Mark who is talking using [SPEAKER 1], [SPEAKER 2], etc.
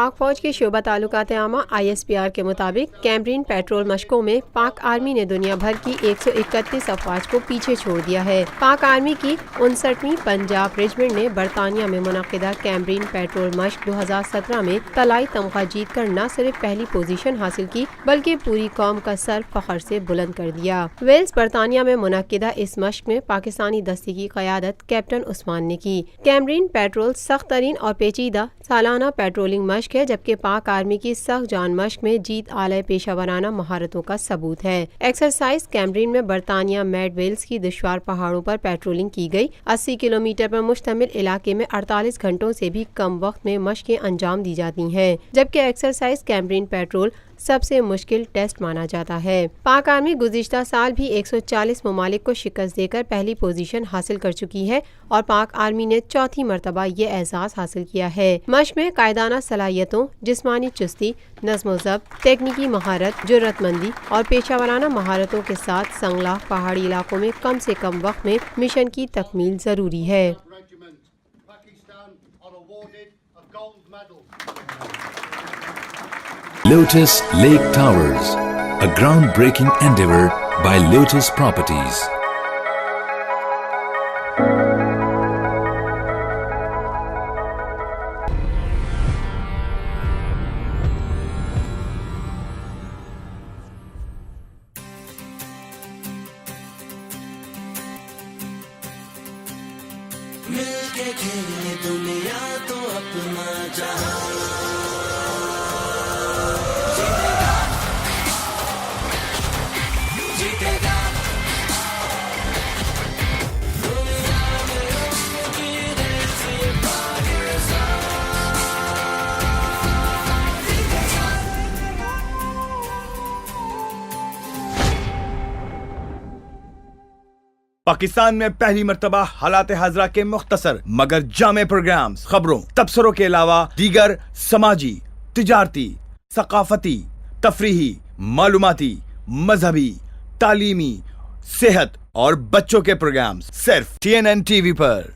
[SPEAKER 1] पाक फौज के शोबा ताल्लुकात आमा ISPR के मुताबिक कैमरीन पेट्रोल मशकों में पाक आर्मी ने दुनिया भर की 131 अफवाज को पीछे छोड़ दिया है। पाक आर्मी की 59वीं पंजाब रेजिमेंट ने बरतानिया में मुनक़िदा कैमरीन पेट्रोल मश्क 2017 में तलाई तमगा जीत कर न सिर्फ पहली पोजीशन हासिल की बल्कि पूरी कौम का सर फख्र से बुलंद कर दिया। वेल्स बरतानिया में मुनक़िदा इस मश्क में पाकिस्तानी दस्ते की क़यादत कैप्टन उस्मान ने की। कैमरीन पेट्रोल सख्त तरीन और पेचीदा सालाना पेट्रोलिंग मश्क है, जबकि पाक आर्मी की सख्त जान मश्क में जीत आला पेशा वराना महारतों का सबूत है। एक्सरसाइज कैमरीन में बरतानिया मैड वेल्स की दुश्वार पहाड़ों पर पेट्रोलिंग की गई। 80 किलोमीटर पर मुश्तमिल इलाके में 48 घंटों से भी कम वक्त में मश्कें अंजाम दी जाती हैं, जबकि एक्सरसाइज कैमरीन पेट्रोल सबसे मुश्किल टेस्ट माना जाता है। पाक आर्मी गुज़िश्ता साल भी 140 ममालिक को शिकस्त देकर पहली पोजीशन हासिल कर चुकी है और पाक आर्मी ने चौथी मरतबा ये एहसास हासिल किया है। मश्क में कायदाना सलाहियतों, जिस्मानी चुस्ती, नज़्म-ओ-ज़ब्त, तकनीकी महारत, जुर्रतमंदी और पेशावराना महारतों के साथ संगला पहाड़ी इलाकों में कम से कम वक्त में मिशन की तकमील ज़रूरी है।
[SPEAKER 2] Lotus Lake Towers, a groundbreaking endeavor by Lotus Properties.
[SPEAKER 3] मिलके खेले दुनिया तो अपना जहां
[SPEAKER 4] पाकिस्तान में पहली मर्तबा हालात हाजरा के मुख्तसर मगर जामे प्रोग्राम्स, खबरों, तबसरों के अलावा दीगर समाजी, तिजारती, सकाफती, तफरीही, मालूमाती, मजहबी, तालीमी, सेहत और बच्चों के प्रोग्राम्स सिर्फ TNN TV पर।